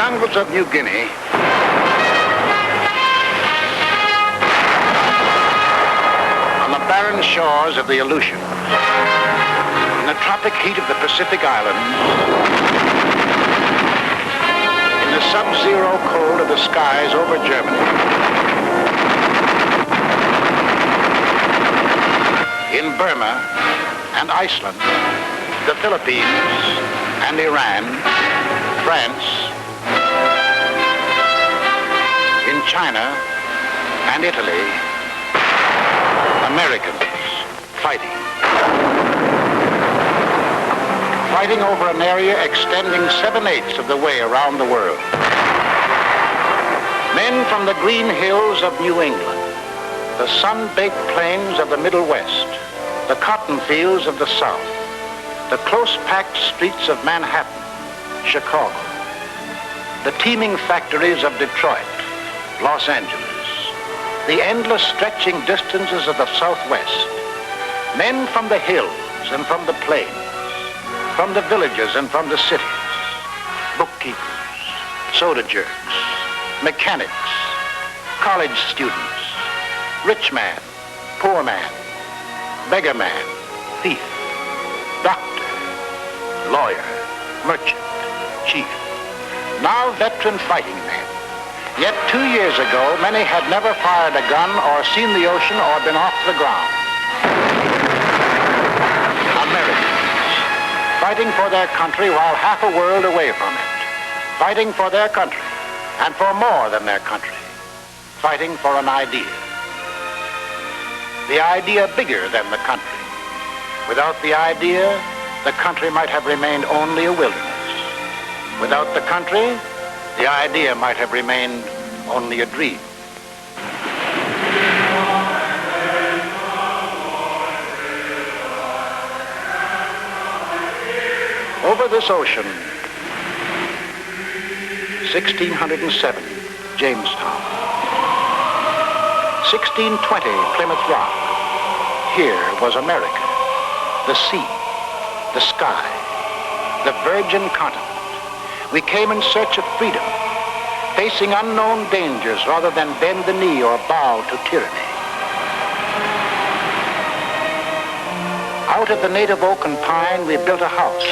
jungles of New Guinea, on the barren shores of the Aleutians, in the tropic heat of the Pacific Islands, in the sub-zero cold of the skies over Germany, in Burma and Iceland, the Philippines and Iran, France, in China and Italy, Americans fighting. Fighting over an area extending 7/8 of the way around the world. Men from the green hills of New England, the sun-baked plains of the Middle West, the cotton fields of the South, the close-packed streets of Manhattan, Chicago, the teeming factories of Detroit, Los Angeles, the endless stretching distances of the Southwest, men from the hills and from the plains, from the villages and from the cities, bookkeepers, soda jerks, mechanics, college students, rich man, poor man, beggar man, thief, doctor, lawyer, merchant, chief, now veteran fighting men. Yet 2 years ago, many had never fired a gun or seen the ocean or been off the ground. Americans, fighting for their country while half a world away from it, fighting for their country and for more than their country, fighting for an idea. The idea bigger than the country. Without the idea, the country might have remained only a wilderness. Without the country, the idea might have remained only a dream. Over this ocean, 1607, Jamestown. 1620, Plymouth Rock. Here was America, the sea, the sky, the virgin continent. We came in search of freedom, facing unknown dangers rather than bend the knee or bow to tyranny. Out of the native oak and pine, we built a house,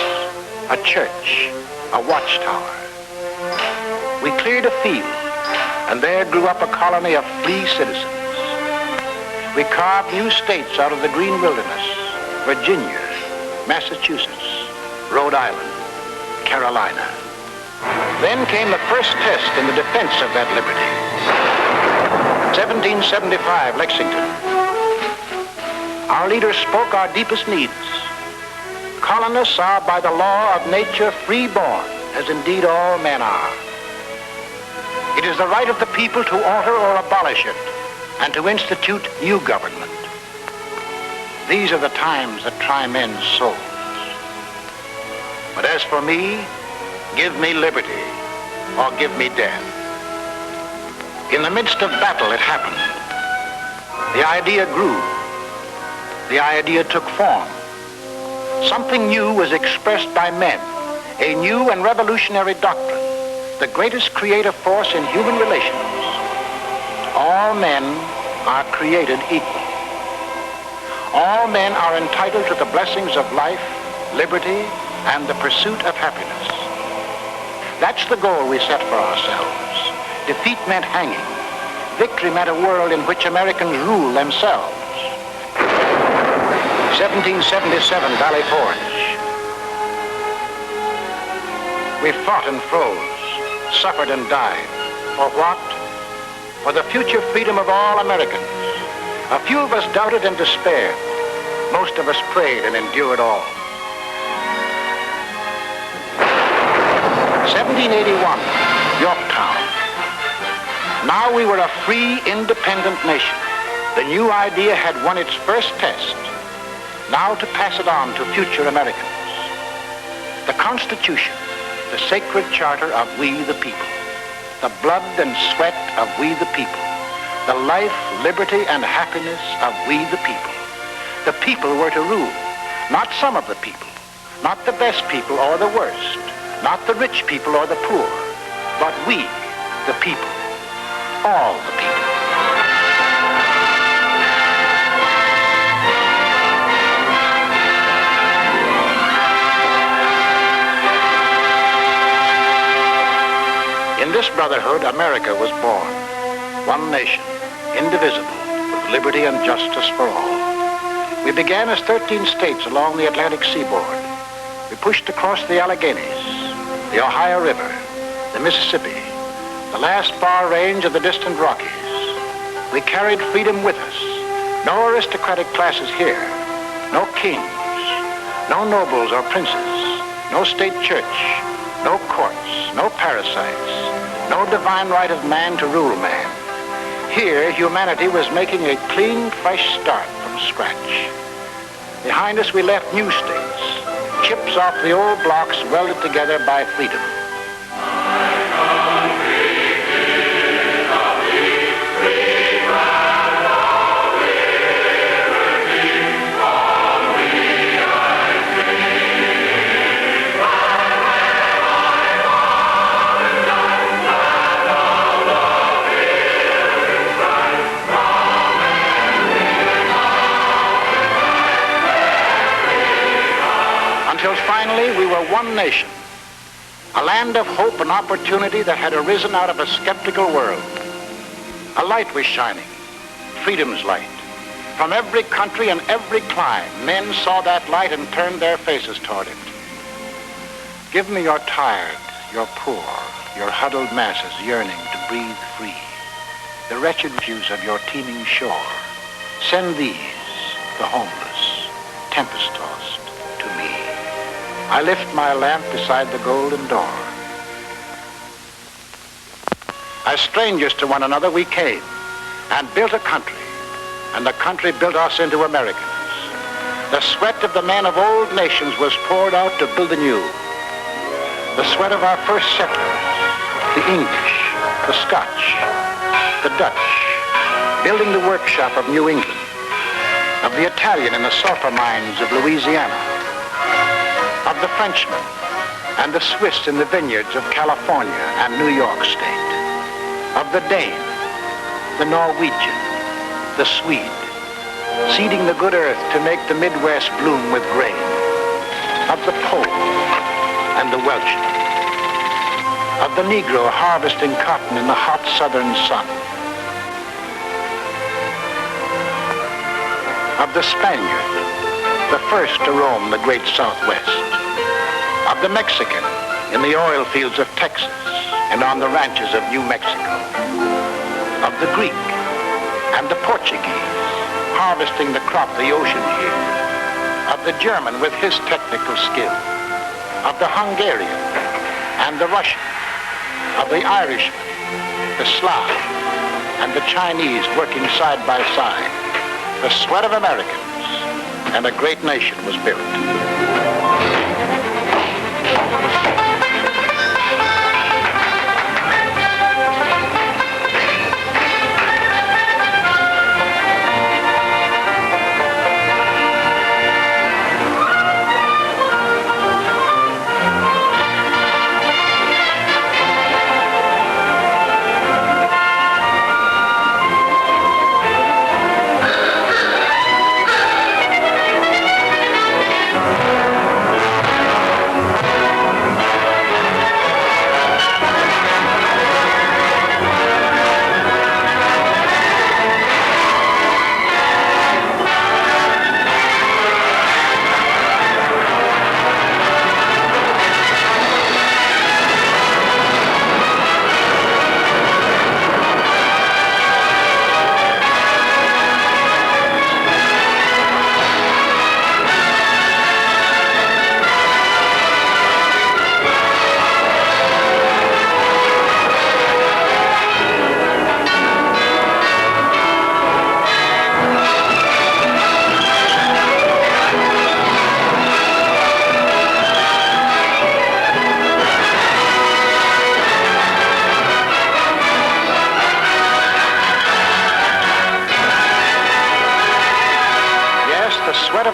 a church, a watchtower. We cleared a field, and there grew up a colony of free citizens. We carved new states out of the green wilderness: Virginia, Massachusetts, Rhode Island, Carolina. Then came the first test in the defense of that liberty. 1775, Lexington. Our leaders spoke our deepest needs. Colonists are by the law of nature free-born, as indeed all men are. It is the right of the people to alter or abolish it, and to institute new government. These are the times that try men's souls. But as for me, give me liberty, or give me death. In the midst of battle, it happened. The idea grew. The idea took form. Something new was expressed by men, a new and revolutionary doctrine, the greatest creative force in human relations. All men are created equal. All men are entitled to the blessings of life, liberty, and the pursuit of happiness. That's the goal we set for ourselves. Defeat meant hanging. Victory meant a world in which Americans rule themselves. 1777, Valley Forge. We fought and froze, suffered and died. For what? For the future freedom of all Americans. A few of us doubted and despaired. Most of us prayed and endured all. 1781, Yorktown. Now we were a free, independent nation. The new idea had won its first test. Now to pass it on to future Americans. The Constitution, the sacred charter of we the people. The blood and sweat of we the people. The life, liberty, and happiness of we the people. The people were to rule, not some of the people, not the best people or the worst, not the rich people or the poor, but we, the people, all the people. In this brotherhood, America was born. One nation, indivisible, with liberty and justice for all. We began as 13 states along the Atlantic seaboard. We pushed across the Alleghenies, the Ohio River, the Mississippi, the last bar range of the distant Rockies. We carried freedom with us. No aristocratic classes here, no kings, no nobles or princes, no state church, no courts, no parasites, no divine right of man to rule man. Here, humanity was making a clean, fresh start from scratch. Behind us, we left new states, chips off the old blocks welded together by freedom. Finally, we were one nation, a land of hope and opportunity that had arisen out of a skeptical world. A light was shining, freedom's light. From every country and every clime, men saw that light and turned their faces toward it. Give me your tired, your poor, your huddled masses yearning to breathe free, the wretched views of your teeming shore. Send these, the homeless, tempest-tossed, to me. I lift my lamp beside the golden door. As strangers to one another, we came and built a country, and the country built us into Americans. The sweat of the men of old nations was poured out to build anew. The sweat of our first settlers, the English, the Scotch, the Dutch, building the workshop of New England, of the Italian in the sulfur mines of Louisiana, of the Frenchman and the Swiss in the vineyards of California and New York State, of the Dane, the Norwegian, the Swede, seeding the good earth to make the Midwest bloom with grain, of the Pole and the Welshman, of the Negro harvesting cotton in the hot southern sun, of the Spaniard, the first to roam the great Southwest, of the Mexican in the oil fields of Texas and on the ranches of New Mexico, of the Greek and the Portuguese harvesting the crop the oceans yield, of the German with his technical skill, of the Hungarian and the Russian, of the Irishman, the Slav, and the Chinese working side by side. The sweat of Americans, and a great nation was built.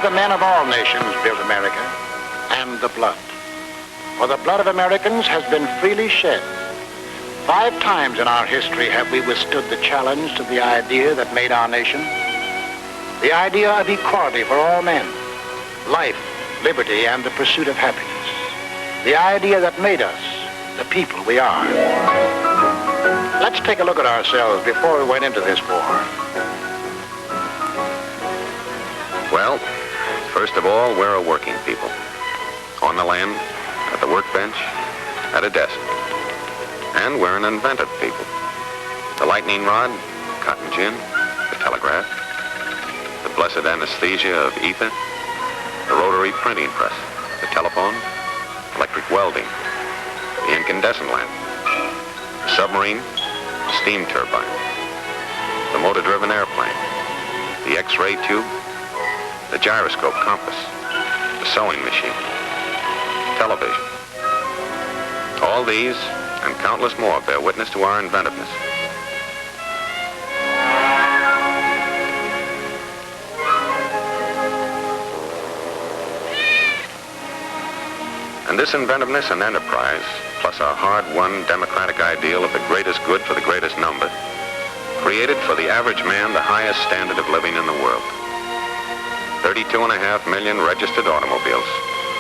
The men of all nations built America, and the blood. For the blood of Americans has been freely shed. 5 times in our history have we withstood the challenge to the idea that made our nation. The idea of equality for all men, life, liberty, and the pursuit of happiness. The idea that made us the people we are. Let's take a look at ourselves before we went into this war. Well, first of all, we're a working people. On the land, at the workbench, at a desk. And we're an inventive people. The lightning rod, cotton gin, the telegraph, the blessed anesthesia of ether, the rotary printing press, the telephone, electric welding, the incandescent lamp, the submarine, the steam turbine, the motor-driven airplane, the X-ray tube, the gyroscope compass, the sewing machine, television. All these and countless more bear witness to our inventiveness. And this inventiveness and enterprise, plus our hard-won democratic ideal of the greatest good for the greatest number, created for the average man the highest standard of living in the world. 32.5 million registered automobiles,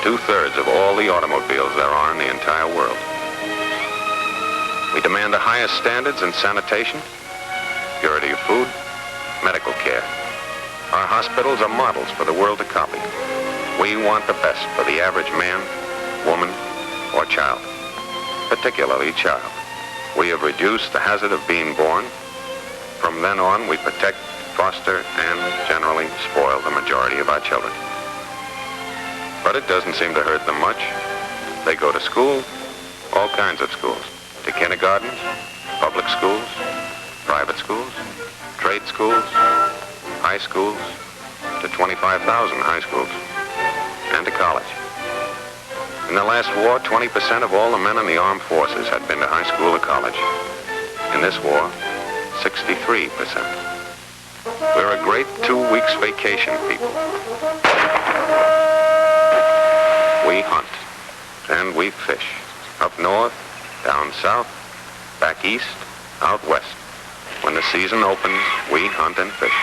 2/3 of all the automobiles there are in the entire world. We demand the highest standards in sanitation, purity of food, medical care. Our hospitals are models for the world to copy. We want the best for the average man, woman, or child, particularly child. We have reduced the hazard of being born. From then on, we protect, foster, and generally spoil the majority of our children. But it doesn't seem to hurt them much. They go to school, all kinds of schools, to kindergartens, public schools, private schools, trade schools, high schools, to 25,000 high schools, and to college. In the last war, 20% of all the men in the armed forces had been to high school or college. In this war, 63%. We're a great 2 weeks vacation people. We hunt, and we fish, up north, down south, back east, out west. When the season opens, we hunt and fish.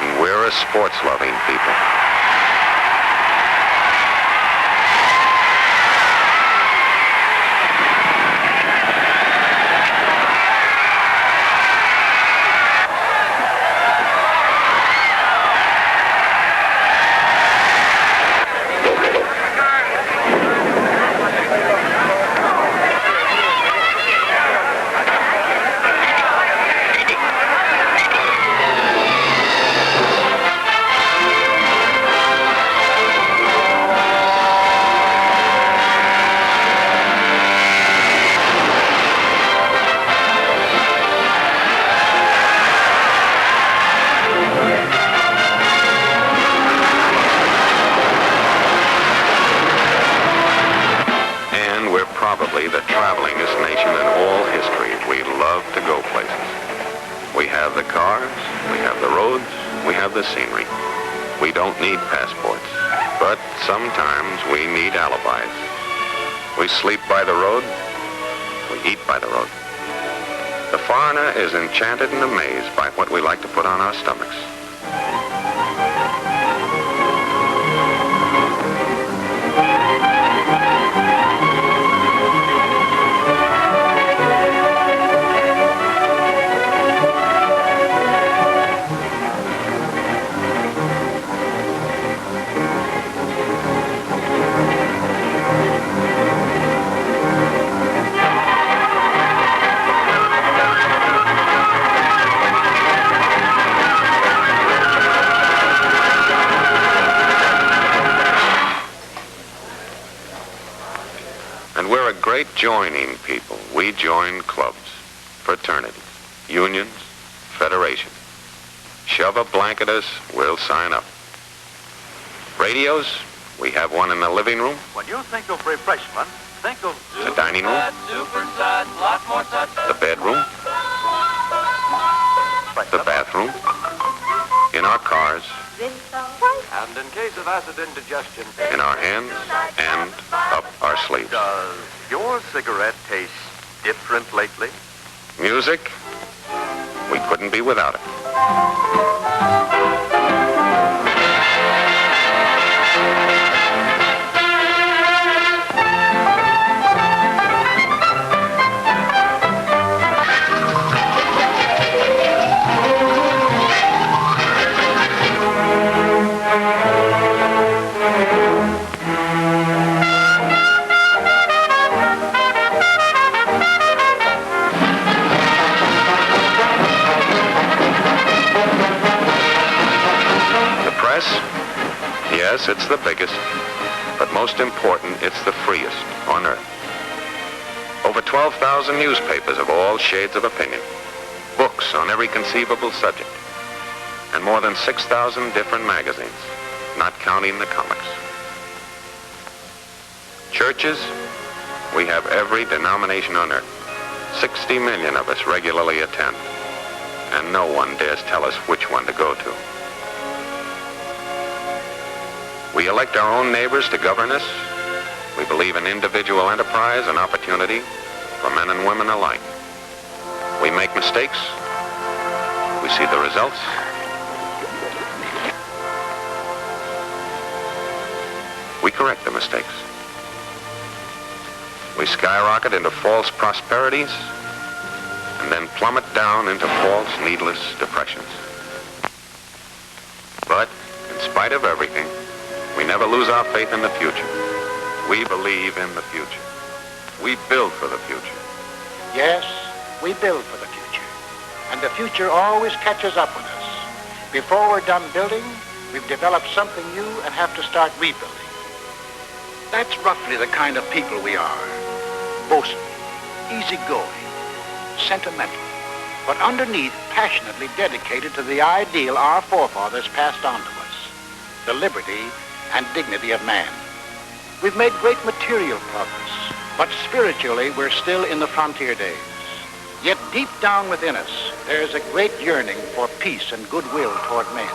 And we're a sports-loving people. Probably the travelingest nation in all history. We love to go places. We have the cars, we have the roads, we have the scenery. We don't need passports, but sometimes we need alibis. We sleep by the road, we eat by the road. The foreigner is enchanted and amazed by what we like to put on our stomachs. Great joining people. We join clubs, fraternities, unions, federations. Shove a blanket us, we'll sign up. Radios, we have one in the living room. When you think of refreshment, think of the dining room, the bedroom, the bathroom, in our cars, and in case of acid indigestion, in our hands and up our sleeves. Does your cigarette taste different lately? Music, we couldn't be without it. Yes, it's the biggest, but most important, it's the freest on earth. Over 12,000 newspapers of all shades of opinion, books on every conceivable subject, and more than 6,000 different magazines, not counting the comics. Churches, we have every denomination on earth. 60 million of us regularly attend, and no one dares tell us which one to go to. We elect our own neighbors to govern us. We believe in individual enterprise and opportunity for men and women alike. We make mistakes. We see the results. We correct the mistakes. We skyrocket into false prosperities and then plummet down into false, needless depressions. But in spite of everything, we never lose our faith in the future. We believe in the future. We build for the future. Yes, we build for the future. And the future always catches up with us. Before we're done building, we've developed something new and have to start rebuilding. That's roughly the kind of people we are. Boastful, easygoing, sentimental, but underneath passionately dedicated to the ideal our forefathers passed on to us, the liberty and dignity of man. We've made great material progress, but spiritually we're still in the frontier days. Yet deep down within us, there's a great yearning for peace and goodwill toward men.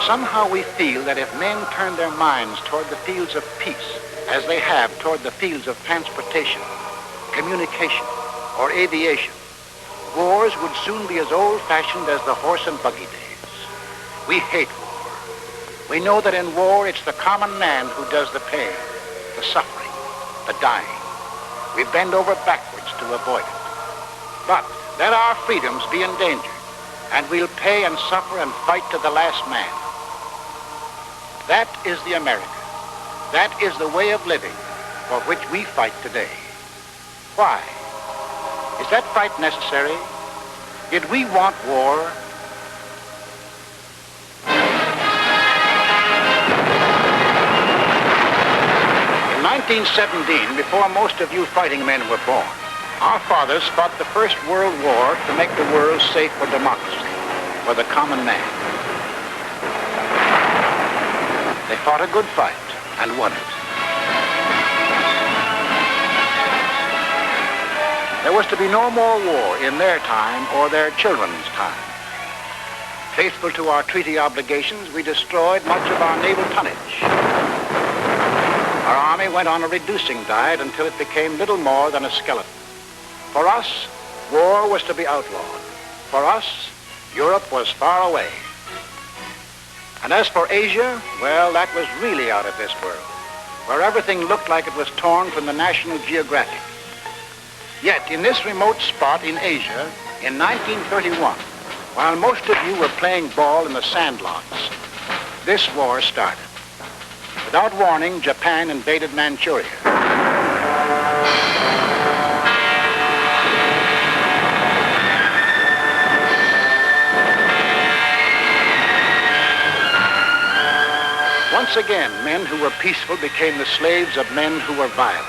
Somehow we feel that if men turn their minds toward the fields of peace, as they have toward the fields of transportation, communication, or aviation, wars would soon be as old-fashioned as the horse and buggy days. We hate war. We know that in war, it's the common man who does the pain, the suffering, the dying. We bend over backwards to avoid it. But let our freedoms be endangered, and we'll pay and suffer and fight to the last man. That is the America. That is the way of living for which we fight today. Why? Is that fight necessary? Did we want war? In 1917, before most of you fighting men were born, our fathers fought the First World War to make the world safe for democracy, for the common man. They fought a good fight and won it. There was to be no more war in their time or their children's time. Faithful to our treaty obligations, we destroyed much of our naval tonnage. Our army went on a reducing diet until it became little more than a skeleton. For us, war was to be outlawed. For us, Europe was far away. And as for Asia, well, that was really out of this world, where everything looked like it was torn from the National Geographic. Yet, in this remote spot in Asia, in 1931, while most of you were playing ball in the sandlots, this war started. Without warning, Japan invaded Manchuria. Once again, men who were peaceful became the slaves of men who were violent.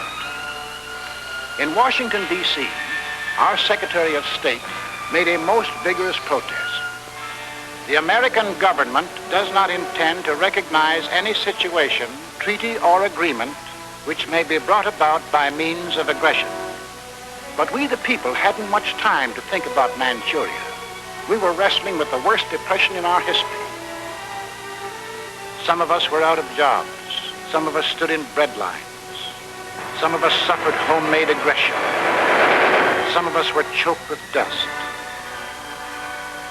In Washington, D.C., our Secretary of State made a most vigorous protest. The American government does not intend to recognize any situation, treaty, or agreement which may be brought about by means of aggression. But we, the people, hadn't much time to think about Manchuria. We were wrestling with the worst depression in our history. Some of us were out of jobs. Some of us stood in bread lines. Some of us suffered homemade aggression. Some of us were choked with dust.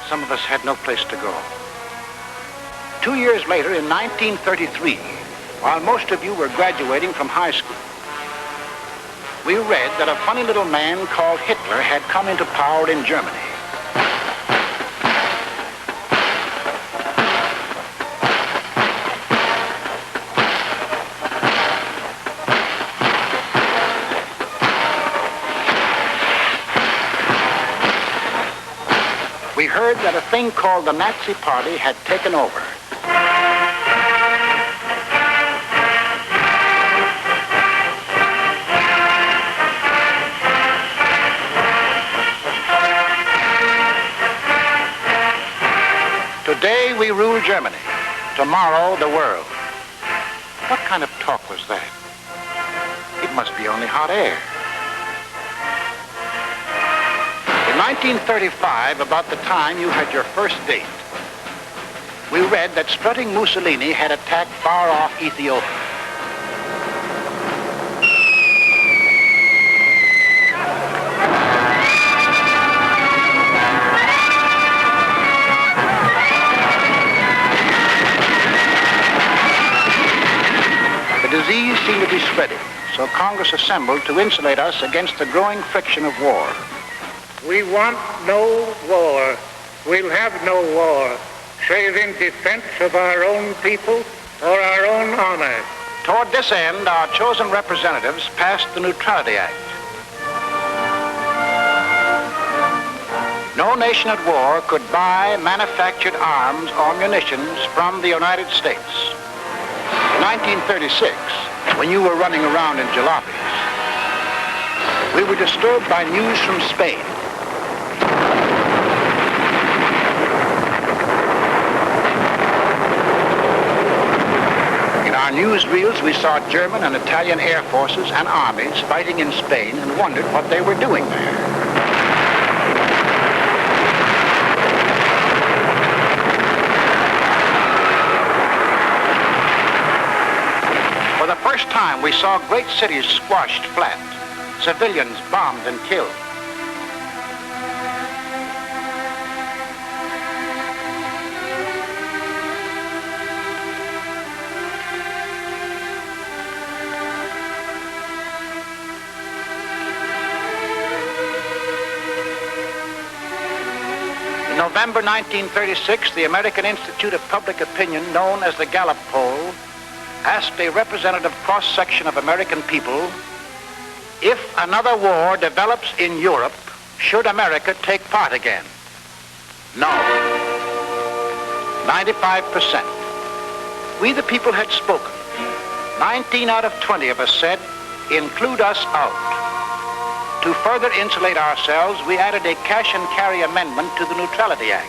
Some of us had no place to go. 2 years later, in 1933, while most of you were graduating from high school, we read that a funny little man called Hitler had come into power in Germany. We heard that a thing called the Nazi Party had taken over. Today we rule Germany, tomorrow the world. What kind of talk was that? It must be only hot air. In 1935, about the time you had your first date, we read that strutting Mussolini had attacked far-off Ethiopia. The disease seemed to be spreading, so Congress assembled to insulate us against the growing friction of war. We want no war. We'll have no war, save in defense of our own people or our own honor. Toward this end, our chosen representatives passed the Neutrality Act. No nation at war could buy manufactured arms or munitions from the United States. In 1936, when you were running around in jalopies, we were disturbed by news from Spain. In our newsreels, we saw German and Italian air forces and armies fighting in Spain and wondered what they were doing there. For the first time, we saw great cities squashed flat, civilians bombed and killed. In November 1936, the American Institute of Public Opinion, known as the Gallup poll, asked a representative cross-section of American people, if another war develops in Europe, should America take part again? No. 95%. We the people had spoken. 19 out of 20 of us said, include us out. To further insulate ourselves, we added a cash and carry amendment to the Neutrality Act.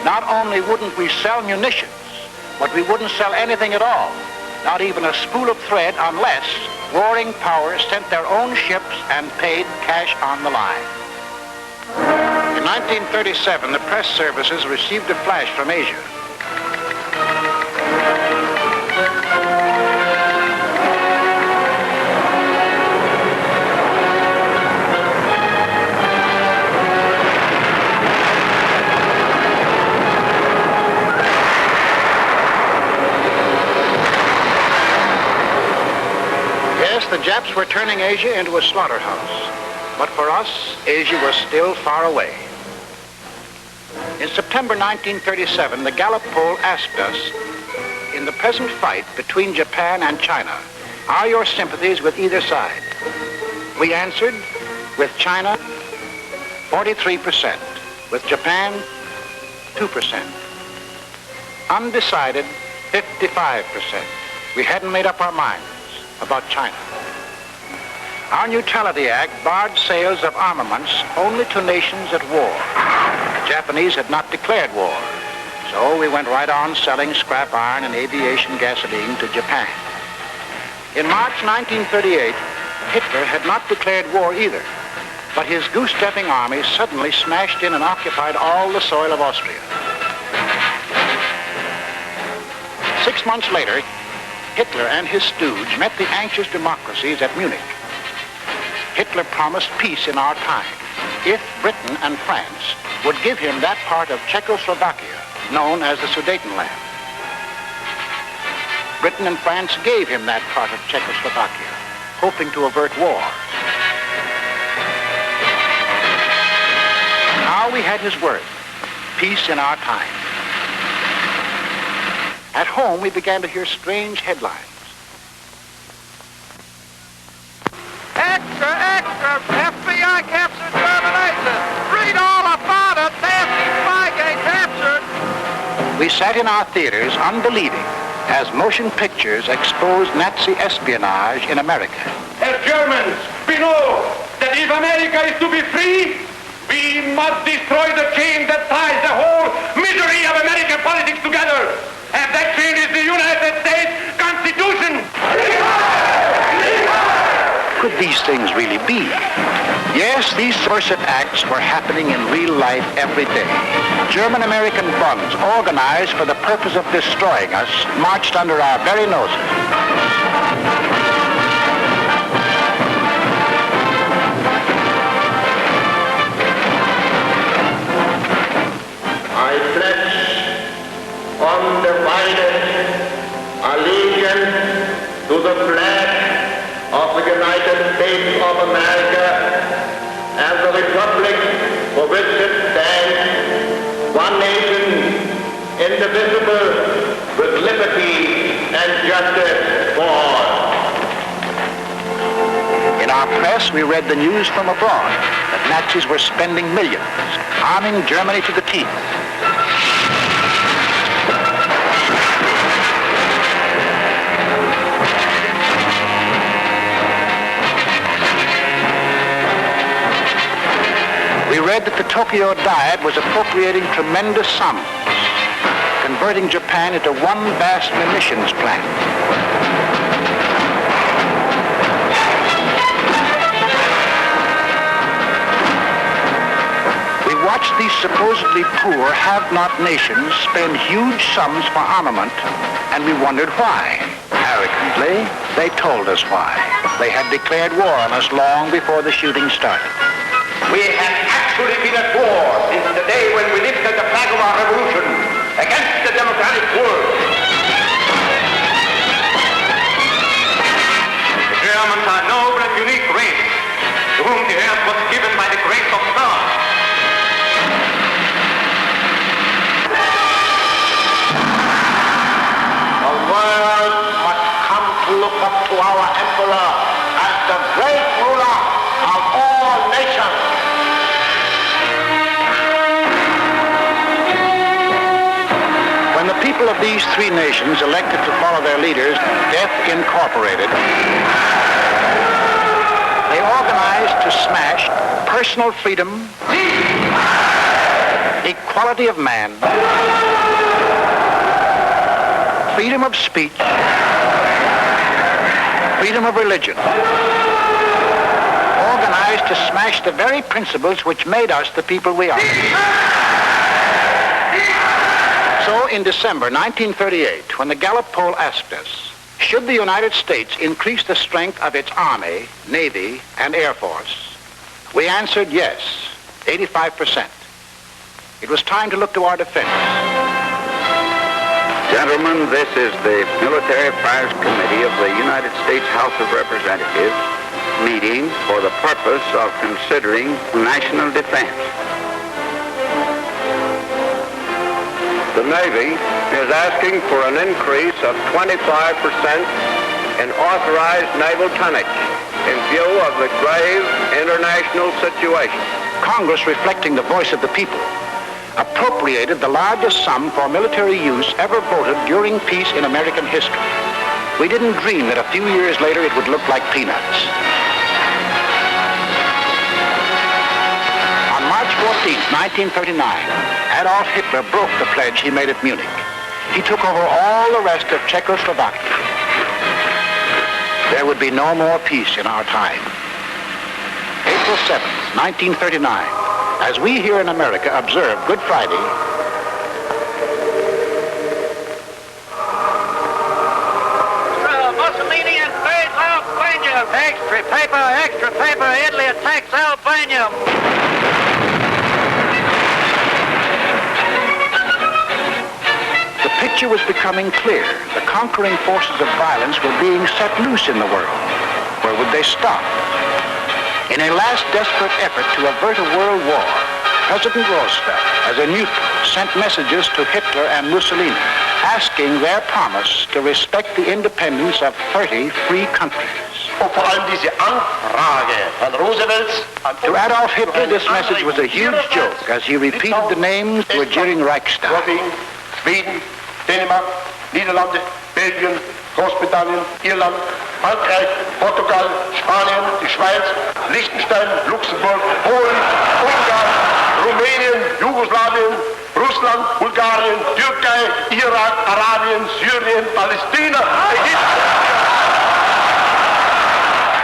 Not only wouldn't we sell munitions, but we wouldn't sell anything at all, not even a spool of thread, unless warring powers sent their own ships and paid cash on the line. In 1937, the press services received a flash from Asia. The Japs were turning Asia into a slaughterhouse. But for us, Asia was still far away. In September 1937, the Gallup poll asked us, in the present fight between Japan and China, are your sympathies with either side? We answered, with China, 43%. With Japan, 2%. Undecided, 55%. We hadn't made up our minds about China. Our Neutrality Act barred sales of armaments only to nations at war. The Japanese had not declared war, so we went right on selling scrap iron and aviation gasoline to Japan. In March 1938, Hitler had not declared war either, but his goose-stepping army suddenly smashed in and occupied all the soil of Austria. 6 months later, Hitler and his stooge met the anxious democracies at Munich. Hitler promised peace in our time if Britain and France would give him that part of Czechoslovakia known as the Sudetenland. Britain and France gave him that part of Czechoslovakia, hoping to avert war. Now we had his word, peace in our time. At home, we began to hear strange headlines. Extra, extra! FBI captured German agent! Read all about it! Nasty Spygate captured! We sat in our theaters unbelieving as motion pictures exposed Nazi espionage in America. As Germans, we know that if America is to be free, we must destroy the chain that ties the whole misery of American politics together. And that chain is the United States Constitution. Could these things really be? Yes, these subversive acts were happening in real life every day. German-American bonds organized for the purpose of destroying us marched under our very noses. I pledge undivided allegiance to the flag of the United States of America and the republic for which it stands, one nation, indivisible, with liberty and justice for all. In our press, we read the news from abroad that Nazis were spending millions, arming Germany to the teeth. We read that the Tokyo Diet was appropriating tremendous sums, converting Japan into one vast munitions plant. We watched these supposedly poor, have-not nations spend huge sums for armament, and we wondered why. Arrogantly, they told us why. They had declared war on us long before the shooting started. We have actually been at war since the day when we lifted the flag of our revolution against the democratic world. The Germans are a noble and unique race, to whom the earth was given by the grace of God. The world must come to look up to our emperor as the great ruler of all nations. When the people of these three nations elected to follow their leaders, Death Incorporated, they organized to smash personal freedom, equality of man, freedom of speech, freedom of religion, organized to smash the very principles which made us the people we are. So in December 1938, when the Gallup poll asked us, should the United States increase the strength of its Army, Navy, and Air Force, we answered yes, 85%. It was time to look to our defense. Gentlemen, this is the Military Affairs Committee of the United States House of Representatives meeting for the purpose of considering national defense. The Navy is asking for an increase of 25% in authorized naval tonnage in view of the grave international situation. Congress, reflecting the voice of the people, appropriated the largest sum for military use ever voted during peace in American history. We didn't dream that a few years later it would look like peanuts. On March 14, 1939, Adolf Hitler broke the pledge he made at Munich. He took over all the rest of Czechoslovakia. There would be no more peace in our time. April 7th, 1939, as we here in America observe Good Friday, Extra paper, Italy attacks Albania. The picture was becoming clear. The conquering forces of violence were being set loose in the world. Where would they stop? In a last desperate effort to avert a world war, President Roosevelt, as a neutral, sent messages to Hitler and Mussolini, asking their promise to respect the independence of 30 free countries. To Adolf Hitler, this message was a huge joke as he repeated the names to a jeering Reichstag. Sweden, Denmark, Nederlanden, Belgien, Großbritannien, Irland, Frankreich, Portugal, Spanien, die Schweiz, Liechtenstein, Luxemburg, Polen, Ungarn, Rumänien, Jugoslawien, Russland, Bulgarien, Türkei, Irak, Arabien, Syrien, Palästina, Ägypten.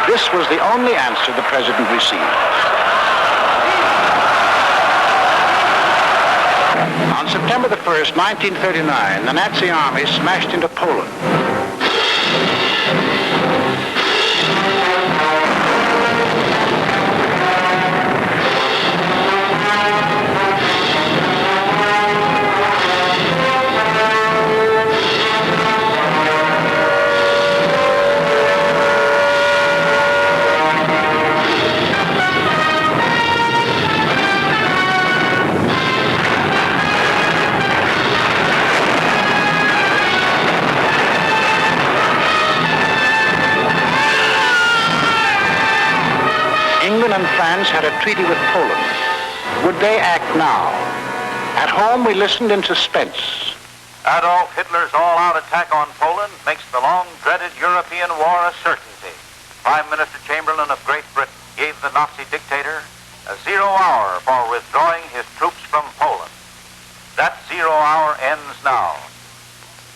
This was the only answer the president received. On September the 1st, 1939, the Nazi army smashed into Poland. England and France had a treaty with Poland. Would they act now? At home, we listened in suspense. Adolf Hitler's all-out attack on Poland makes the long-dreaded European war a certainty. Prime Minister Chamberlain of Great Britain gave the Nazi dictator a 0 hour for withdrawing his troops from Poland. That 0 hour ends now.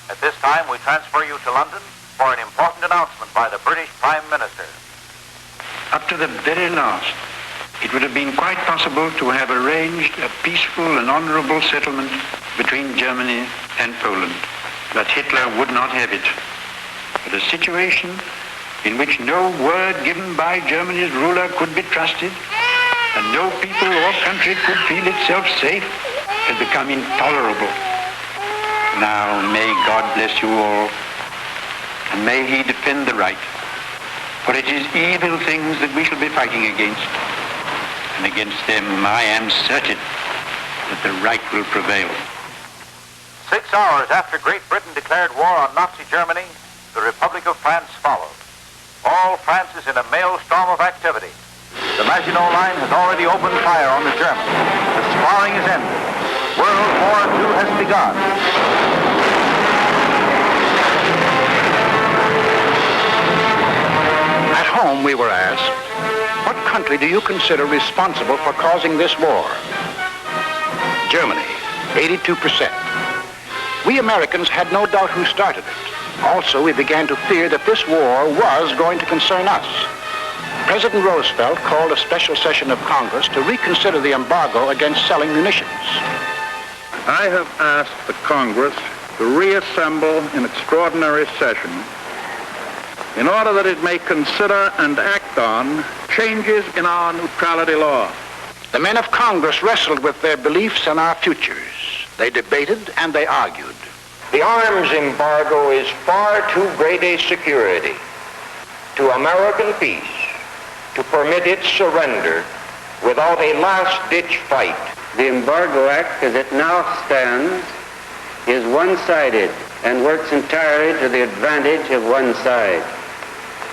At this time, we transfer you to London for an important announcement by the British Prime Minister. Up to the very last, it would have been quite possible to have arranged a peaceful and honorable settlement between Germany and Poland. But Hitler would not have it. But a situation in which no word given by Germany's ruler could be trusted, and no people or country could feel itself safe, had become intolerable. Now, may God bless you all, and may he defend the right. For it is evil things that we shall be fighting against. And against them I am certain that the right will prevail. 6 hours after Great Britain declared war on Nazi Germany, the Republic of France followed. All France is in a maelstrom of activity. The Maginot Line has already opened fire on the Germans. The sparring is ended. World War II has begun. At home, we were asked, what country do you consider responsible for causing this war? Germany, 82%. We Americans had no doubt who started it. Also, we began to fear that this war was going to concern us. President Roosevelt called a special session of Congress to reconsider the embargo against selling munitions. I have asked the Congress to reassemble in extraordinary session in order that it may consider and act on changes in our neutrality law. The men of Congress wrestled with their beliefs and our futures. They debated and they argued. The arms embargo is far too great a security to American peace to permit its surrender without a last-ditch fight. The Embargo Act, as it now stands, is one-sided and works entirely to the advantage of one side.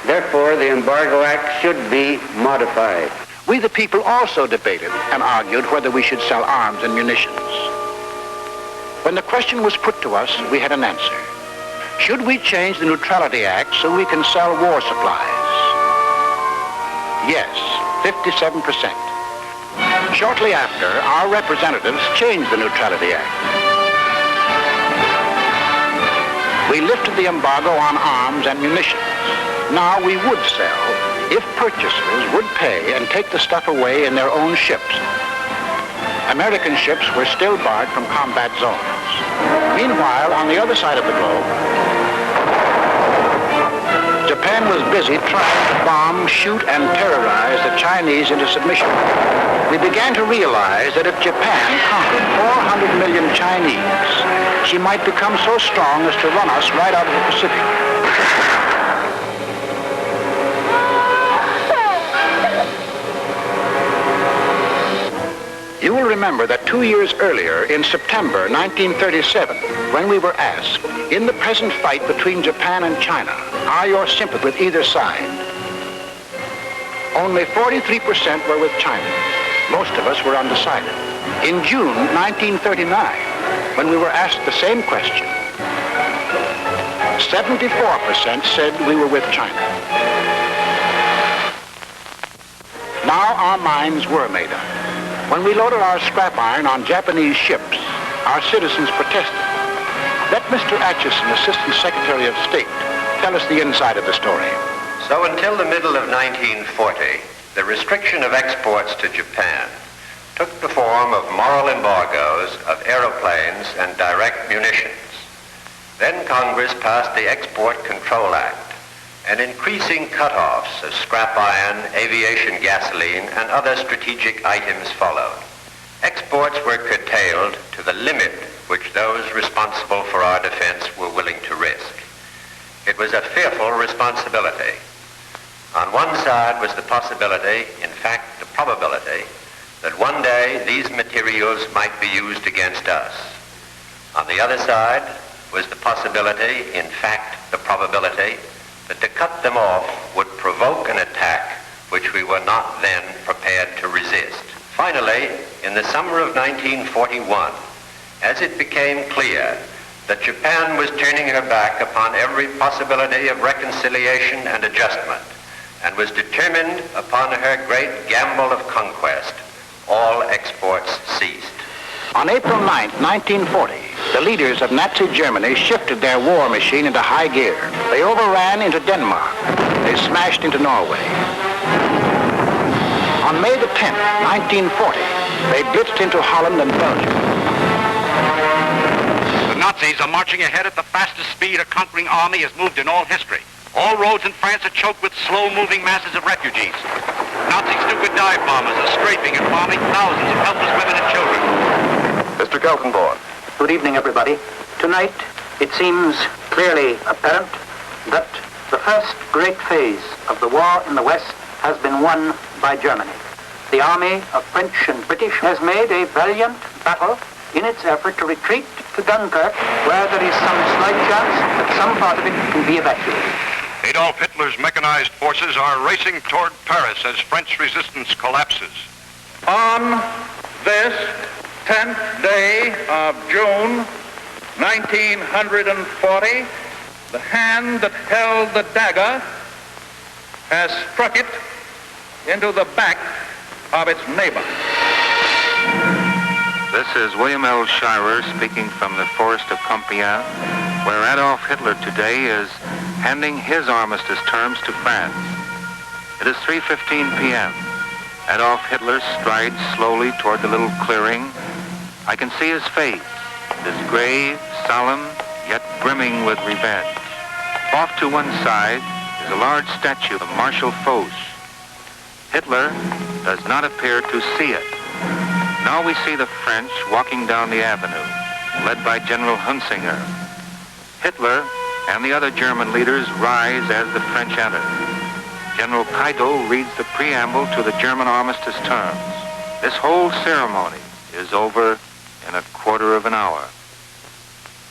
Therefore, the Embargo Act should be modified. We, the people, also debated and argued whether we should sell arms and munitions. When the question was put to us, we had an answer. Should we change the Neutrality Act so we can sell war supplies? Yes, 57%. Shortly after, our representatives changed the Neutrality Act. We lifted the embargo on arms and munitions. Now we would sell if purchasers would pay and take the stuff away in their own ships. American ships were still barred from combat zones. Meanwhile, on the other side of the globe, Japan was busy trying to bomb, shoot, and terrorize the Chinese into submission. We began to realize that if Japan conquered 400 million Chinese, she might become so strong as to run us right out of the Pacific. You will remember that 2 years earlier, in September 1937, when we were asked, in the present fight between Japan and China, are your sympathy with either side? Only 43% were with China. Most of us were undecided. In June 1939, when we were asked the same question, 74% said we were with China. Now our minds were made up. When we loaded our scrap iron on Japanese ships, our citizens protested. Let Mr. Atchison, Assistant Secretary of State, tell us the inside of the story. So until the middle of 1940, the restriction of exports to Japan took the form of moral embargoes of aeroplanes and direct munitions. Then Congress passed the Export Control Act, and increasing cutoffs of scrap iron, aviation gasoline, and other strategic items followed. Exports were curtailed to the limit which those responsible for our defense were willing to risk. It was a fearful responsibility. On one side was the possibility, in fact the probability, that one day these materials might be used against us. On the other side was the possibility, in fact the probability, that to cut them off would provoke an attack which we were not then prepared to resist. Finally, in the summer of 1941, as it became clear that Japan was turning her back upon every possibility of reconciliation and adjustment, and was determined upon her great gamble of conquest, all exports ceased. On April 9, 1940, the leaders of Nazi Germany shifted their war machine into high gear. They overran into Denmark. They smashed into Norway. On May the 10th, 1940, they blitzed into Holland and Belgium. The Nazis are marching ahead at the fastest speed a conquering army has moved in all history. All roads in France are choked with slow-moving masses of refugees. Nazi stupid dive bombers are strafing and bombing thousands of helpless women and children. Mr. Kaltenborn. Good evening, everybody. Tonight, it seems clearly apparent that the first great phase of the war in the West has been won by Germany. The army of French and British has made a valiant battle in its effort to retreat to Dunkirk, where there is some slight chance that some part of it can be evacuated. Adolf Hitler's mechanized forces are racing toward Paris as French resistance collapses. On this 10th day of June, 1940, the hand that held the dagger has struck it into the back of its neighbor. This is William L. Shirer speaking from the forest of Compiègne, where Adolf Hitler today is handing his armistice terms to France. It is 3:15 p.m. Adolf Hitler strides slowly toward the little clearing. I can see his face. It is grave, solemn, yet brimming with revenge. Off to one side is a large statue of Marshal Foch. Hitler does not appear to see it. Now we see the French walking down the avenue, led by General Hunsinger. Hitler and the other German leaders rise as the French enter. General Keitel reads the preamble to the German armistice terms. This whole ceremony is over in a quarter of an hour.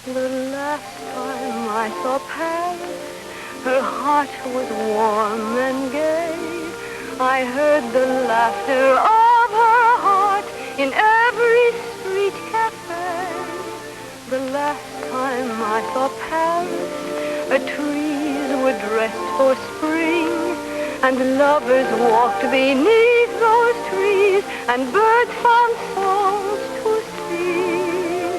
The last time I saw Paris, her heart was warm and gay. I heard the laughter of her heart in every street cafe. The last time I saw Paris, the trees were dressed for spring, and lovers walked beneath those trees, and birds found songs to sing.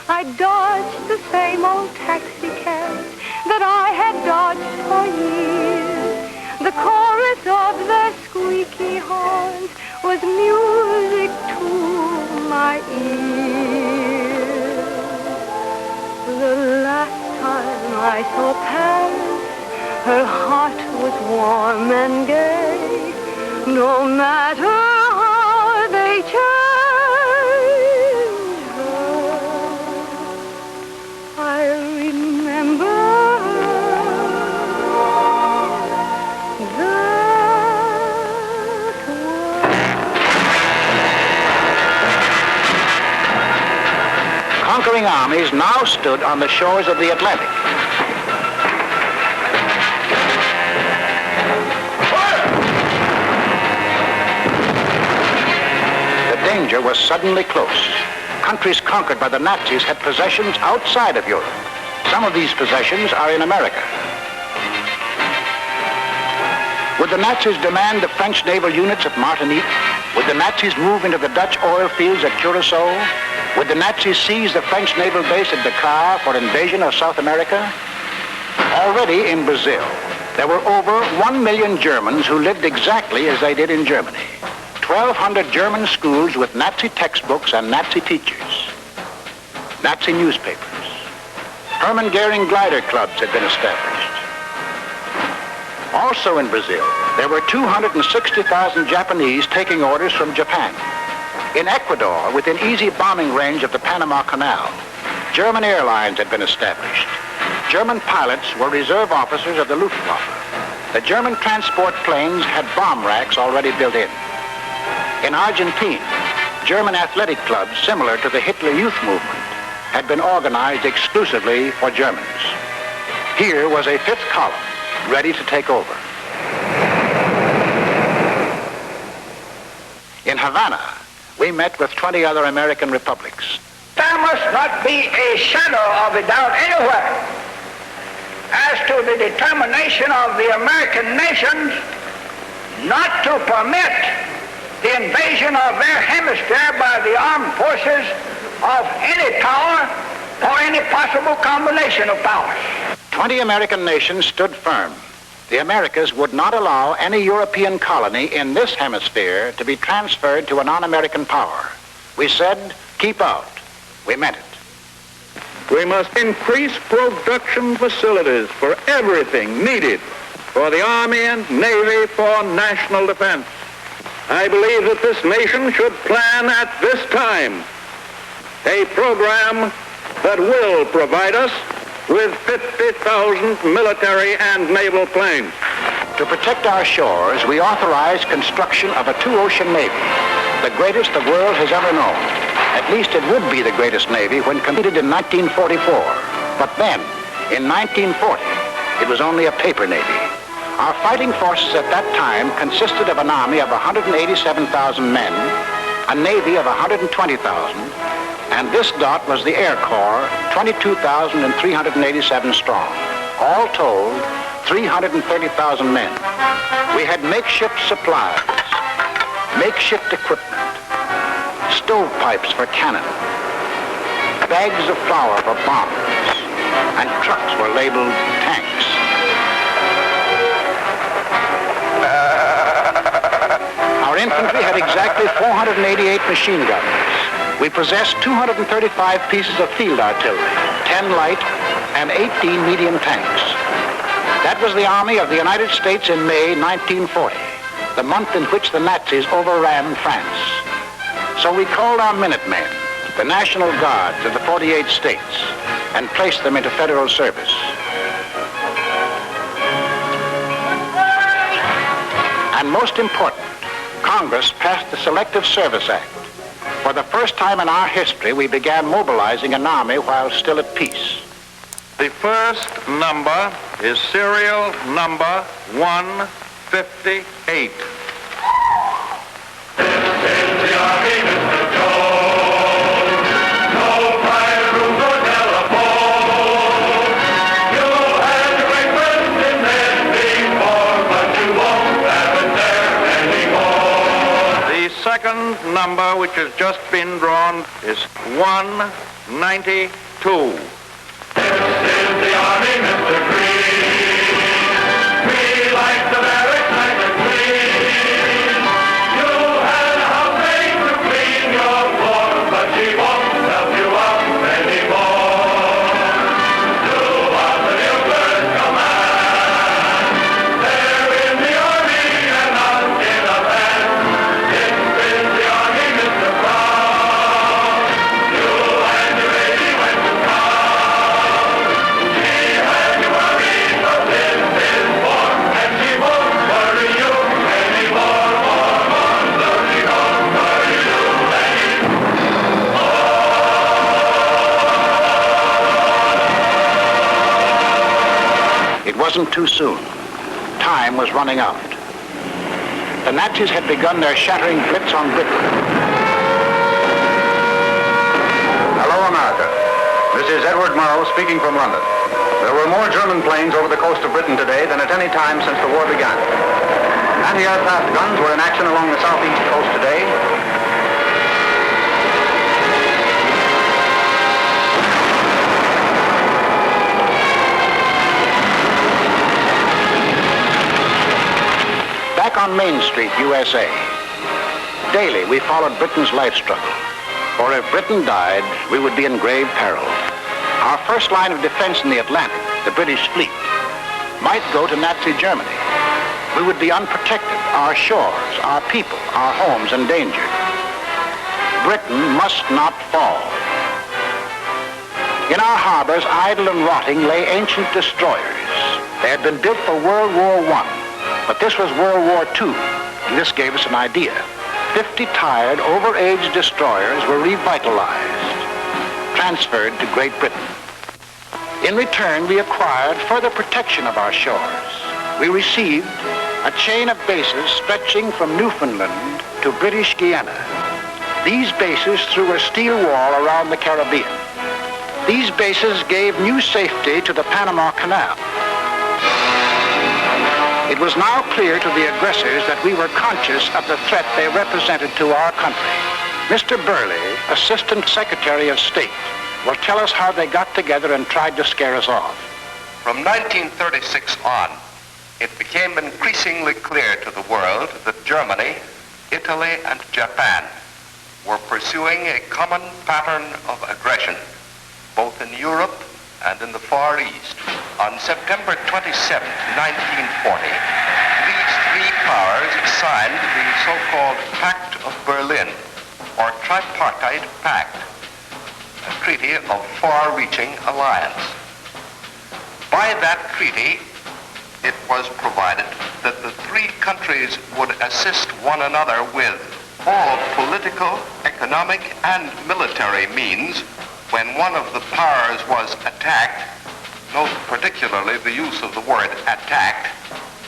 I dodged the same old taxi cabs that I had dodged for years. The chorus of their squeaky horns was music to my ears. The last time I saw Paris, Her heart was warm and gay. No matter how they changed her, I remember Conquering armies now stood on the shores of the Atlantic. The danger was suddenly close. Countries conquered by the Nazis had possessions outside of Europe. Some of these possessions are in America. Would the Nazis demand the French naval units at Martinique? Would the Nazis move into the Dutch oil fields at Curacao? Would the Nazis seize the French naval base at Dakar for invasion of South America? Already in Brazil, there were over 1 million Germans who lived exactly as they did in Germany. 1,200 German schools with Nazi textbooks and Nazi teachers. Nazi newspapers. Hermann Goering glider clubs had been established. Also in Brazil, there were 260,000 Japanese taking orders from Japan. In Ecuador, within easy bombing range of the Panama Canal, German airlines had been established. German pilots were reserve officers of the Luftwaffe. The German transport planes had bomb racks already built in. In Argentina, German athletic clubs similar to the Hitler Youth Movement had been organized exclusively for Germans. Here was a fifth column ready to take over. In Havana, we met with 20 other American republics. There must not be a shadow of a doubt anywhere as to the determination of the American nations not to permit the invasion of their hemisphere by the armed forces of any power or any possible combination of powers. 20 American nations stood firm. The Americas would not allow any European colony in this hemisphere to be transferred to a non-American power. We said, keep out. We meant it. We must increase production facilities for everything needed for the Army and Navy for national defense. I believe that this nation should plan at this time a program that will provide us with 50,000 military and naval planes. To protect our shores, we authorized construction of a two-ocean navy, the greatest the world has ever known. At least it would be the greatest navy when completed in 1944. But then, in 1940, it was only a paper navy. Our fighting forces at that time consisted of an army of 187,000 men, a navy of 120,000, and this dot was the Air Corps, 22,387 strong. All told, 330,000 men. We had makeshift supplies, makeshift equipment, stovepipes for cannon, bags of flour for bombs, and trucks were labeled tanks. Our infantry had exactly 488 machine guns. We possessed 235 pieces of field artillery, 10 light and 18 medium tanks. That was the Army of the United States in May 1940, the month in which the Nazis overran France. So we called our Minutemen, the National Guards of the 48 states, and placed them into federal service. And most important, Congress passed the Selective Service Act. For the first time in our history, we began mobilizing an army while still at peace. The first number is serial number 158. Second number, which has just been drawn, is 192. This is the Army, Mr. Green. We like the barracks nice and clean. You had a housemaid to clean your floor, but she won't help you out anymore. Do what the buglers command. wasn't too soon. Time was running out. The Nazis had begun their shattering blitz on Britain. Hello, America. This is Edward Murrow speaking from London. There were more German planes over the coast of Britain today than at any time since the war began. Anti-aircraft guns were in action along the southeast coast today. Back on Main Street, USA. Daily, we followed Britain's life struggle. For if Britain died, we would be in grave peril. Our first line of defense in the Atlantic, the British fleet, might go to Nazi Germany. We would be unprotected, our shores, our people, our homes endangered. Britain must not fall. In our harbors, idle and rotting, lay ancient destroyers. They had been built for World War I, but this was World War II, and this gave us an idea. 50 tired, over-aged destroyers were revitalized, transferred to Great Britain. In return, we acquired further protection of our shores. We received a chain of bases stretching from Newfoundland to British Guiana. These bases threw a steel wall around the Caribbean. These bases gave new safety to the Panama Canal. It was now clear to the aggressors that we were conscious of the threat they represented to our country. Mr. Burley, Assistant Secretary of State, will tell us how they got together and tried to scare us off. From 1936 on, it became increasingly clear to the world that Germany, Italy, and Japan were pursuing a common pattern of aggression, both in Europe and in the Far East. On September 27, 1940, these three powers signed the so-called Pact of Berlin, or Tripartite Pact, a treaty of far-reaching alliance. By that treaty, it was provided that the three countries would assist one another with all political, economic, and military means when one of the powers was attacked, note particularly the use of the word attacked,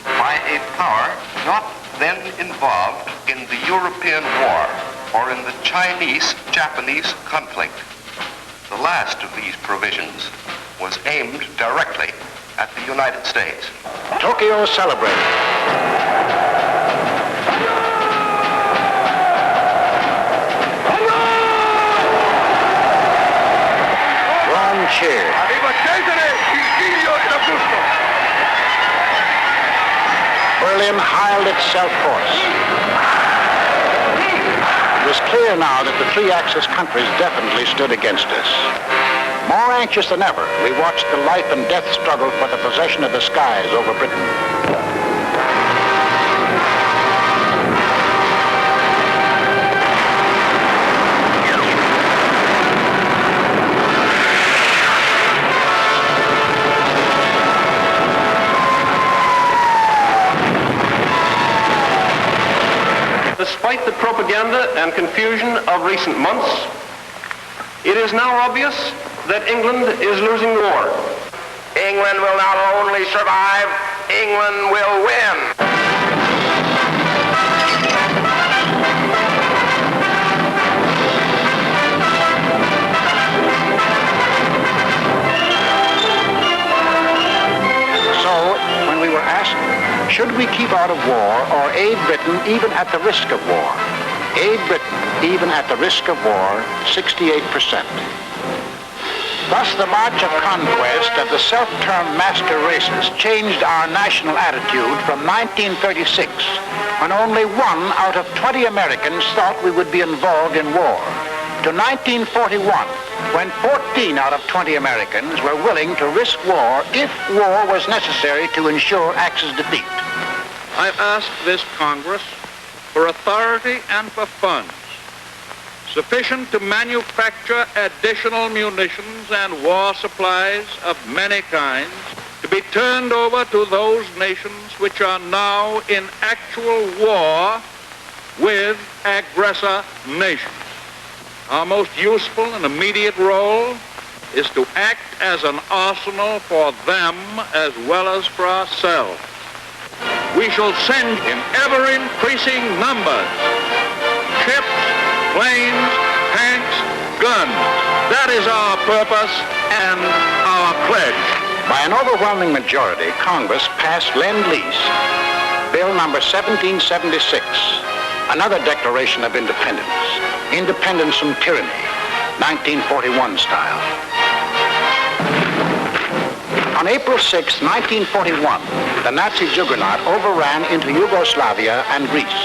by a power not then involved in the European War or in the Chinese-Japanese conflict. The last of these provisions was aimed directly at the United States. Tokyo celebrated. Cheer. Berlin hired itself hoarse. It was clear now that the three Axis countries definitely stood against us. More anxious than ever, we watched the life and death struggle for the possession of the skies over Britain. Despite the propaganda and confusion of recent months, it is now obvious that England is losing the war. England will not only survive, England will win. So, when we were asked, should we keep out of war or aid Britain even at the risk of war? Aid Britain even at the risk of war, 68%. Thus, the march of conquest of the self-termed master races changed our national attitude from 1936, when only 1 out of 20 Americans thought we would be involved in war, to 1941, when 14 out of 20 Americans were willing to risk war if war was necessary to ensure Axis defeat. I've asked this Congress for authority and for funds sufficient to manufacture additional munitions and war supplies of many kinds to be turned over to those nations which are now in actual war with aggressor nations. Our most useful and immediate role is to act as an arsenal for them as well as for ourselves. We shall send in ever-increasing numbers ships, planes, tanks, guns. That is our purpose and our pledge. By an overwhelming majority, Congress passed Lend-Lease, Bill number 1776, another declaration of independence. Independence from tyranny, 1941 style. On April 6, 1941, the Nazi juggernaut overran into Yugoslavia and Greece.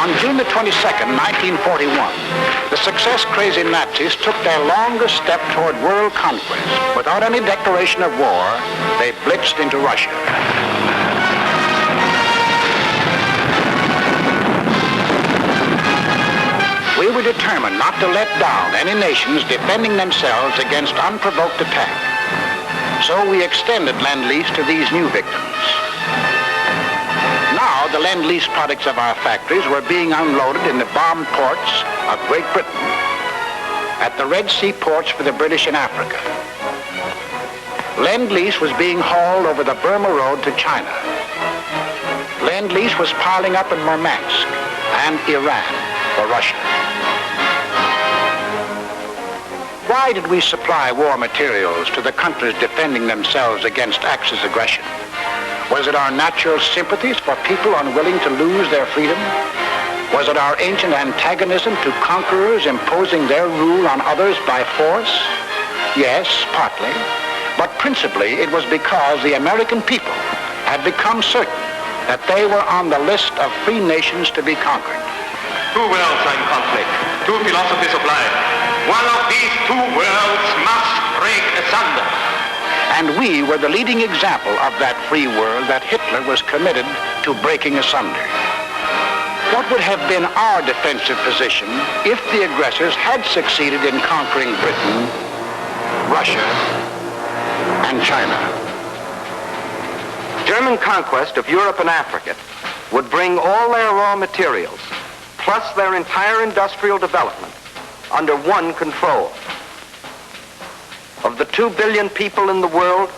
On June the 22nd, 1941, the success-crazy Nazis took their longest step toward world conquest. Without any declaration of war, they blitzed into Russia. We were determined not to let down any nations defending themselves against unprovoked attack. So we extended Lend-Lease to these new victims. Now, the Lend-Lease products of our factories were being unloaded in the bombed ports of Great Britain, at the Red Sea ports for the British in Africa. Lend-Lease was being hauled over the Burma Road to China. Lend-Lease was piling up in Murmansk and Iran for Russia. Why did we supply war materials to the countries defending themselves against Axis aggression? Was it our natural sympathies for people unwilling to lose their freedom? Was it our ancient antagonism to conquerors imposing their rule on others by force? Yes, partly. But principally it was because the American people had become certain that they were on the list of free nations to be conquered. Two worlds are in conflict, two philosophies of life. One of these two worlds must break asunder. And we were the leading example of that free world that Hitler was committed to breaking asunder. What would have been our defensive position if the aggressors had succeeded in conquering Britain, Russia, and China? German conquest of Europe and Africa would bring all their raw materials, plus their entire industrial development, under one control. Of the 2 billion people in the world,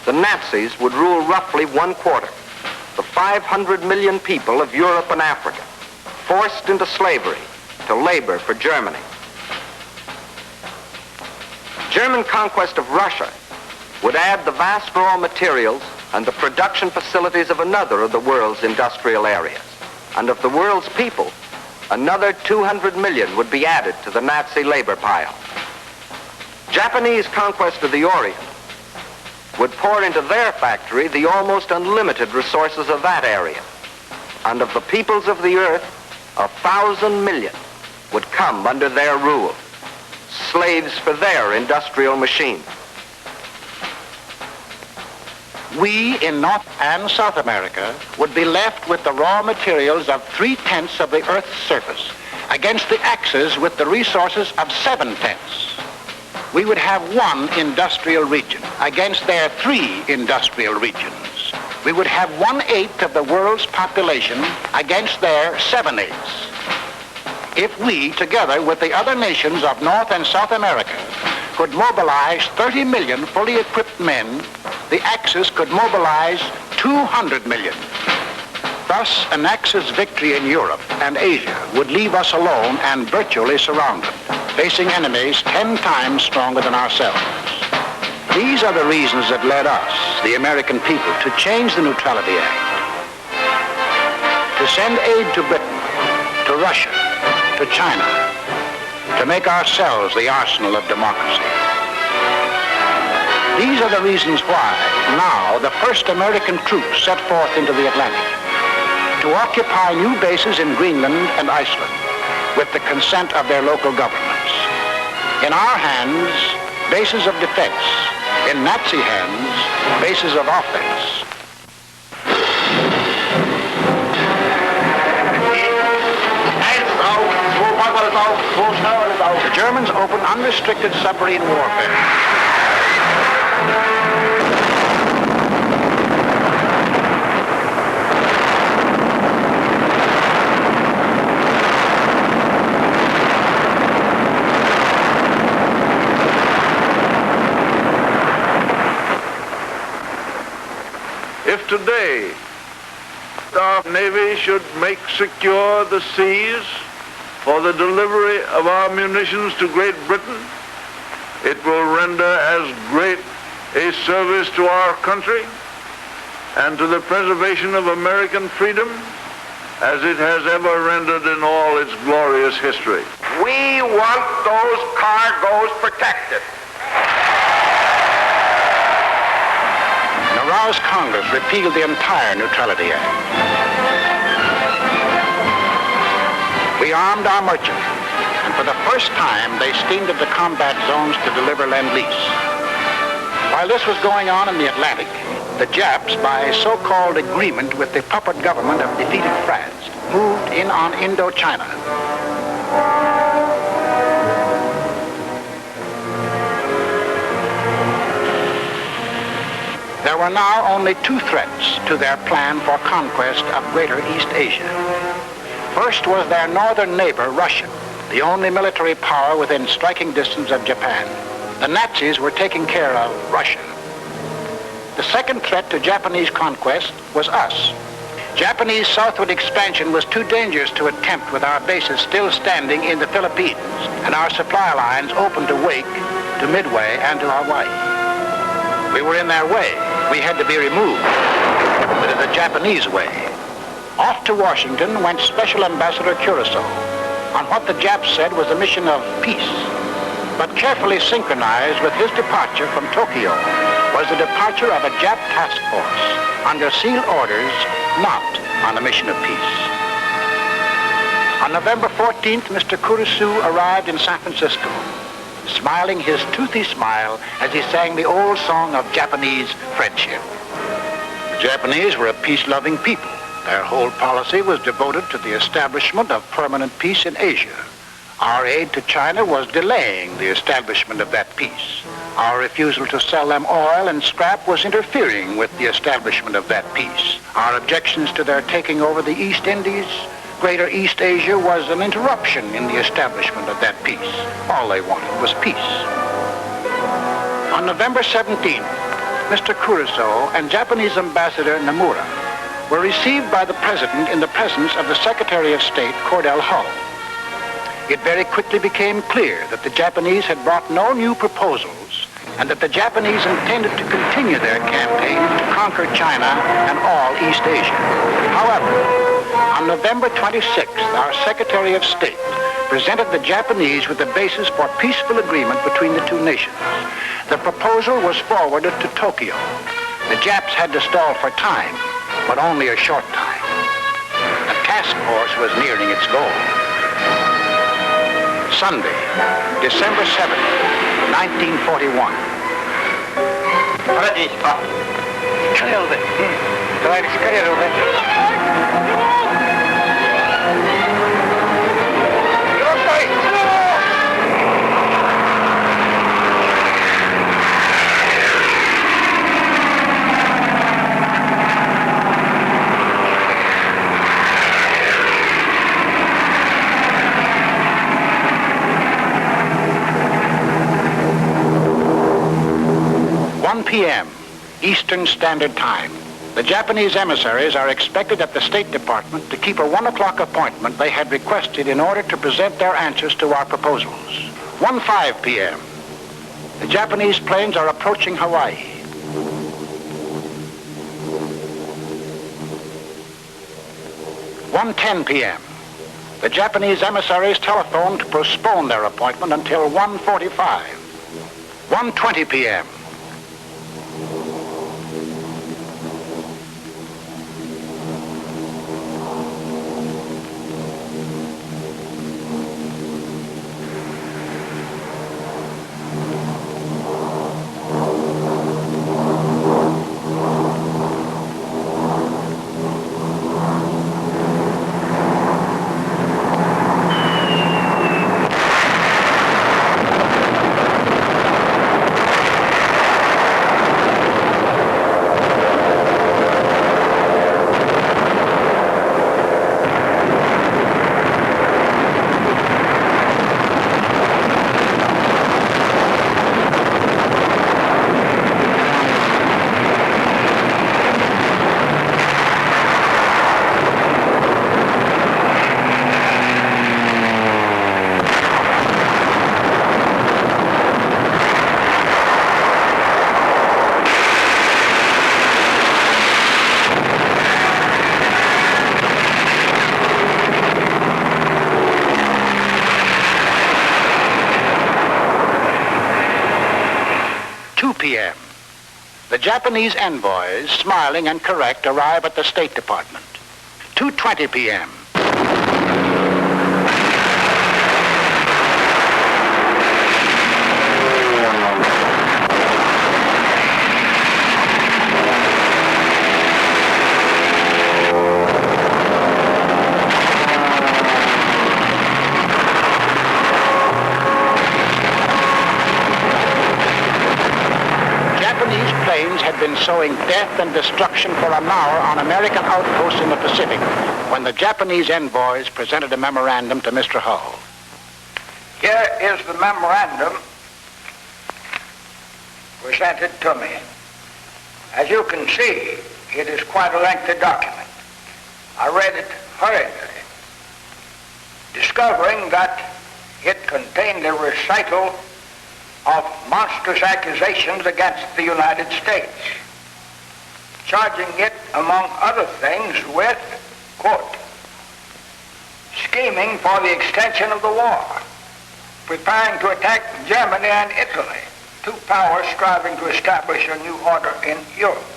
the Nazis would rule roughly 1/4, the 500 million people of Europe and Africa, forced into slavery to labor for Germany. German conquest of Russia would add the vast raw materials and the production facilities of another of the world's industrial areas. And of the world's people, another 200 million would be added to the Nazi labor pile. Japanese conquest of the Orient would pour into their factory the almost unlimited resources of that area. And of the peoples of the earth, 1,000 million would come under their rule, slaves for their industrial machine. We in North and South America would be left with the raw materials of 3/10 of the Earth's surface against the Axis with the resources of 7/10. We would have one industrial region against their 3 industrial regions. We would have 1/8 of the world's population against their 7/8. If we, together with the other nations of North and South America, could mobilize 30 million fully equipped men, the Axis could mobilize 200 million. Thus, an Axis victory in Europe and Asia would leave us alone and virtually surrounded, facing enemies 10 times stronger than ourselves. These are the reasons that led us, the American people, to change the Neutrality Act, to send aid to Britain, to Russia, to China, to make ourselves the arsenal of democracy. These are the reasons why now the first American troops set forth into the Atlantic to occupy new bases in Greenland and Iceland with the consent of their local governments. In our hands, bases of defense. In Nazi hands, bases of offense. The Germans opened unrestricted submarine warfare. today. Our Navy should make secure the seas for the delivery of our munitions to Great Britain. It will render as great a service to our country and to the preservation of American freedom as it has ever rendered in all its glorious history. We want those cargoes protected. An aroused Congress repealed the entire Neutrality Act. We armed our merchants, and for the first time, they steamed into combat zones to deliver Lend-Lease. While this was going on in the Atlantic, the Japs, by so-called agreement with the puppet government of defeated France, moved in on Indochina. There were now only two threats to their plan for conquest of Greater East Asia. First was their northern neighbor, Russia, the only military power within striking distance of Japan. The Nazis were taking care of Russia. The second threat to Japanese conquest was us. Japanese southward expansion was too dangerous to attempt with our bases still standing in the Philippines and our supply lines open to Wake, to Midway, and to Hawaii. We were in their way. We had to be removed. But in the Japanese way. Off to Washington went Special Ambassador Curaçao on what the Japs said was a mission of peace, but carefully synchronized with his departure from Tokyo was the departure of a Jap task force under sealed orders, not on a mission of peace. On November 14th, Mr. Curaçao arrived in San Francisco, smiling his toothy smile as he sang the old song of Japanese friendship. The Japanese were a peace-loving people. Their whole policy was devoted to the establishment of permanent peace in Asia. Our aid to China was delaying the establishment of that peace. Our refusal to sell them oil and scrap was interfering with the establishment of that peace. Our objections to their taking over the East Indies, Greater East Asia, was an interruption in the establishment of that peace. All they wanted was peace. On November 17th, Mr. Curaçao and Japanese Ambassador Nomura were received by the President in the presence of the Secretary of State, Cordell Hull. It very quickly became clear that the Japanese had brought no new proposals and that the Japanese intended to continue their campaign to conquer China and all East Asia. However, on November 26th, our Secretary of State presented the Japanese with the basis for peaceful agreement between the two nations. The proposal was forwarded to Tokyo. The Japs had to stall for time, but only a short time. The task force was nearing its goal. Sunday, December 7th, 1941. p.m. Eastern Standard Time. The Japanese emissaries are expected at the State Department to keep a 1 o'clock appointment they had requested in order to present their answers to our proposals. 1:05 p.m. The Japanese planes are approaching Hawaii. 1:10 p.m. The Japanese emissaries telephoned to postpone their appointment until 1:45. 1:20 p.m. p.m. The Japanese envoys, smiling and correct, arrive at the State Department. 2:20 p.m. Had been sowing death and destruction for an hour on American outposts in the Pacific when the Japanese envoys presented a memorandum to Mr. Hull. Here is the memorandum presented to me. As you can see, it is quite a lengthy document. I read it hurriedly, discovering that it contained a recital of monstrous accusations against the United States, charging it, among other things, with, quote, scheming for the extension of the war, preparing to attack Germany and Italy, two powers striving to establish a new order in Europe,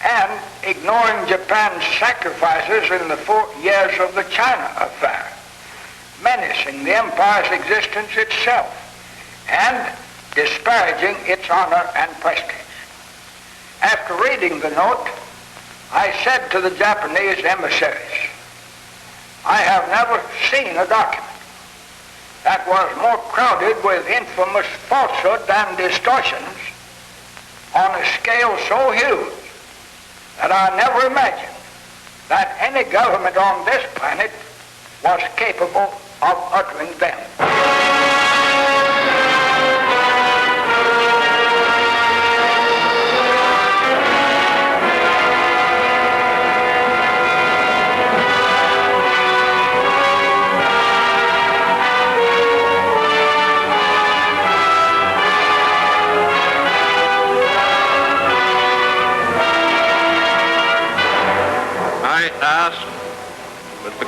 and ignoring Japan's sacrifices in the 4 years of the China affair, menacing the empire's existence itself, and disparaging its honor and prestige. After reading the note, I said to the Japanese emissaries, I have never seen a document that was more crowded with infamous falsehood and distortions on a scale so huge that I never imagined that any government on this planet was capable of uttering them.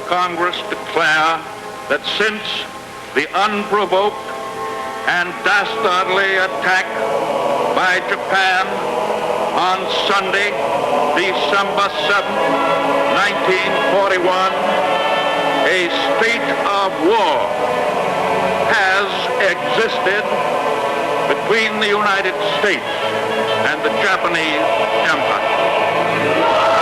Congress declare that since the unprovoked and dastardly attack by Japan on Sunday, December 7, 1941, a state of war has existed between the United States and the Japanese Empire.